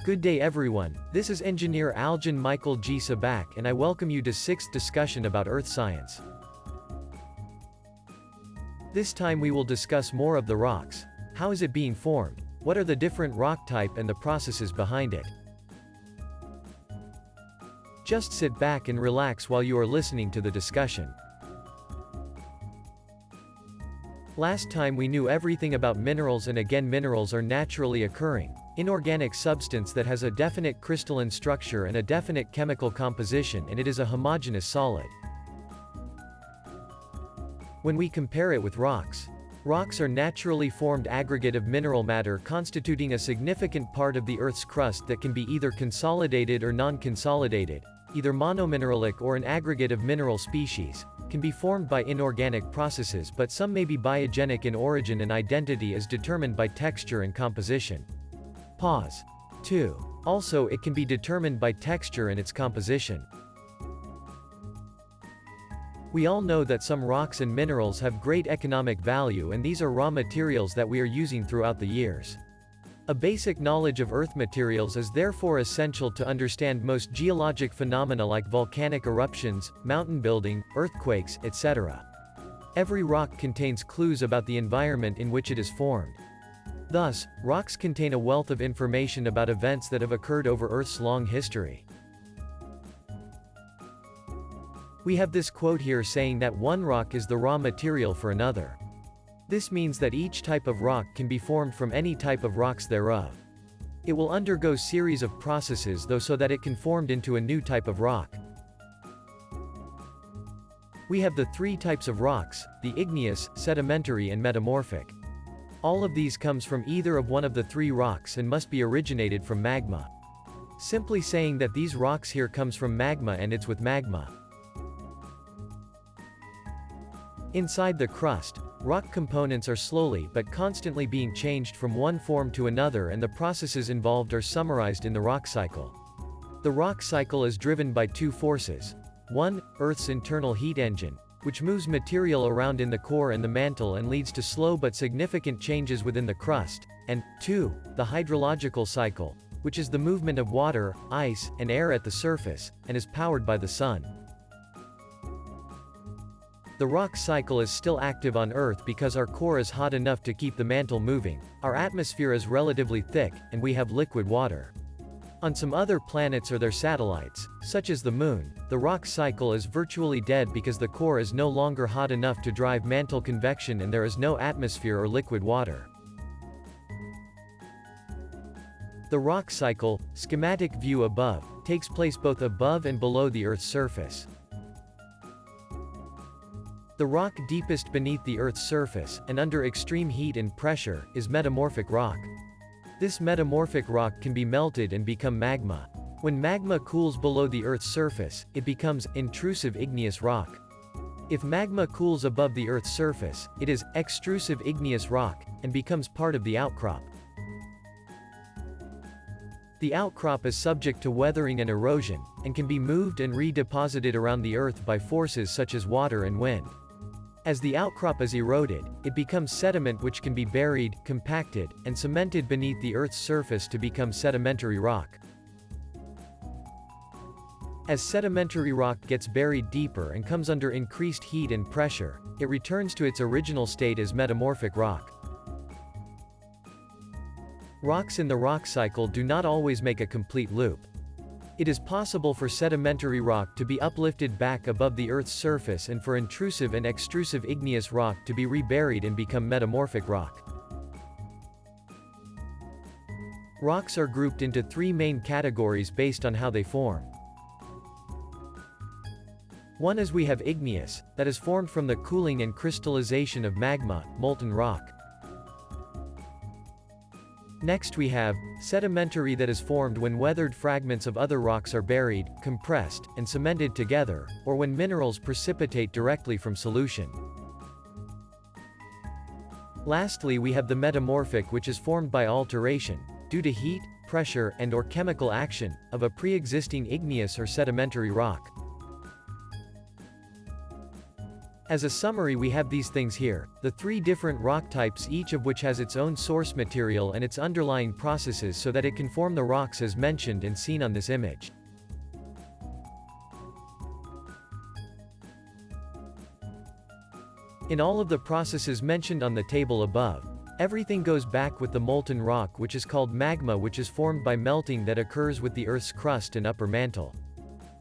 Good day everyone, this is Engineer Aljan Michael G. Sabak and I welcome you to 6th discussion about Earth science. This time we will discuss more of the rocks. How is it being formed? What are the different rock type and the processes behind it? Just sit back and relax while you are listening to the discussion. Last time we knew everything about minerals, and again minerals are naturally occurring, inorganic substance that has a definite crystalline structure and a definite chemical composition, and it is a homogeneous solid. When we compare it with rocks, rocks are naturally formed aggregate of mineral matter constituting a significant part of the Earth's crust that can be either consolidated or non-consolidated, either monomineralic or an aggregate of mineral species, can be formed by inorganic processes, but some may be biogenic in origin and identity as determined by texture and composition. Pause. 2. Also it can be determined by texture and its composition. We all know that some rocks and minerals have great economic value, and these are raw materials that we are using throughout the years. A basic knowledge of Earth materials is therefore essential to understand most geologic phenomena like volcanic eruptions, mountain building, earthquakes, etc. Every rock contains clues about the environment in which it is formed. Thus, rocks contain a wealth of information about events that have occurred over Earth's long history. We have this quote here saying that one rock is the raw material for another. This means that each type of rock can be formed from any type of rocks thereof. It will undergo series of processes though so that it can formed into a new type of rock. We have the three types of rocks, the igneous, sedimentary and metamorphic. All of these comes from either of one of the three rocks and must be originated from magma. Simply saying that these rocks here comes from magma and it's with magma. Inside the crust, rock components are slowly but constantly being changed from one form to another, and the processes involved are summarized in the rock cycle. The rock cycle is driven by two forces. 1. Earth's internal heat engine, which moves material around in the core and the mantle and leads to slow but significant changes within the crust, and 2. The hydrological cycle, which is the movement of water, ice, and air at the surface, and is powered by the sun. The rock cycle is still active on Earth because our core is hot enough to keep the mantle moving, our atmosphere is relatively thick, and we have liquid water. On some other planets or their satellites, such as the Moon, the rock cycle is virtually dead because the core is no longer hot enough to drive mantle convection and there is no atmosphere or liquid water. The rock cycle, schematic view above, takes place both above and below the Earth's surface. The rock deepest beneath the Earth's surface, and under extreme heat and pressure, is metamorphic rock. This metamorphic rock can be melted and become magma. When magma cools below the Earth's surface, it becomes intrusive igneous rock. If magma cools above the Earth's surface, it is extrusive igneous rock, and becomes part of the outcrop. The outcrop is subject to weathering and erosion, and can be moved and redeposited around the Earth by forces such as water and wind. As the outcrop is eroded, it becomes sediment which can be buried, compacted, and cemented beneath the Earth's surface to become sedimentary rock. As sedimentary rock gets buried deeper and comes under increased heat and pressure, it returns to its original state as metamorphic rock. Rocks in the rock cycle do not always make a complete loop. It is possible for sedimentary rock to be uplifted back above the Earth's surface and for intrusive and extrusive igneous rock to be reburied and become metamorphic rock. Rocks are grouped into three main categories based on how they form. One is we have igneous, that is formed from the cooling and crystallization of magma, molten rock. Next we have sedimentary, that is formed when weathered fragments of other rocks are buried, compressed, and cemented together, or when minerals precipitate directly from solution. Lastly we have the metamorphic, which is formed by alteration, due to heat, pressure, and/or chemical action, of a pre-existing igneous or sedimentary rock. As a summary, we have these things here: the 3 different rock types, each of which has its own source material and its underlying processes so that it can form the rocks as mentioned and seen on this image. In all of the processes mentioned on the table above, everything goes back with the molten rock, which is called magma, which is formed by melting that occurs with the Earth's crust and upper mantle.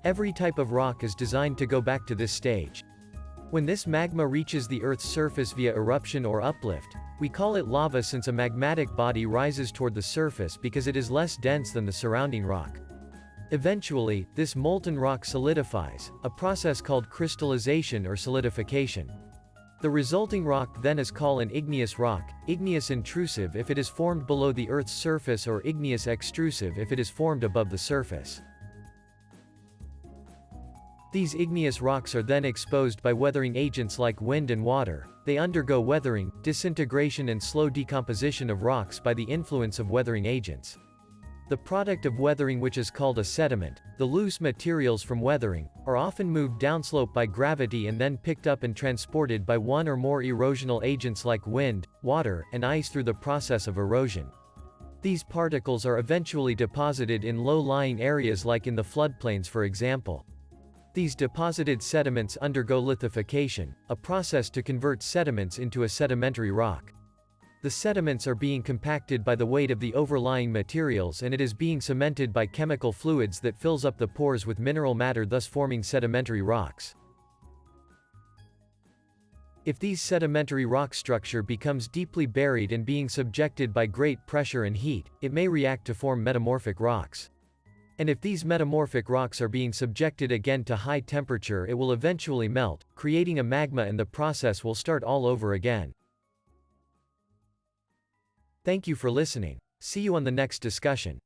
Every type of rock is designed to go back to this stage. When this magma reaches the Earth's surface via eruption or uplift, we call it lava, since a magmatic body rises toward the surface because it is less dense than the surrounding rock. Eventually, this molten rock solidifies, a process called crystallization or solidification. The resulting rock then is called an igneous rock, igneous intrusive if it is formed below the Earth's surface, or igneous extrusive if it is formed above the surface. These igneous rocks are then exposed by weathering agents like wind and water. They undergo weathering, disintegration and slow decomposition of rocks by the influence of weathering agents. The product of weathering, which is called a sediment, the loose materials from weathering, are often moved downslope by gravity and then picked up and transported by one or more erosional agents like wind, water, and ice through the process of erosion. These particles are eventually deposited in low-lying areas like in the floodplains, for example. These deposited sediments undergo lithification, a process to convert sediments into a sedimentary rock. The sediments are being compacted by the weight of the overlying materials, and it is being cemented by chemical fluids that fills up the pores with mineral matter, thus forming sedimentary rocks. If these sedimentary rock structure becomes deeply buried and being subjected by great pressure and heat, it may react to form metamorphic rocks. And if these metamorphic rocks are being subjected again to high temperature, it will eventually melt, creating a magma, and the process will start all over again. Thank you for listening. See you on the next discussion.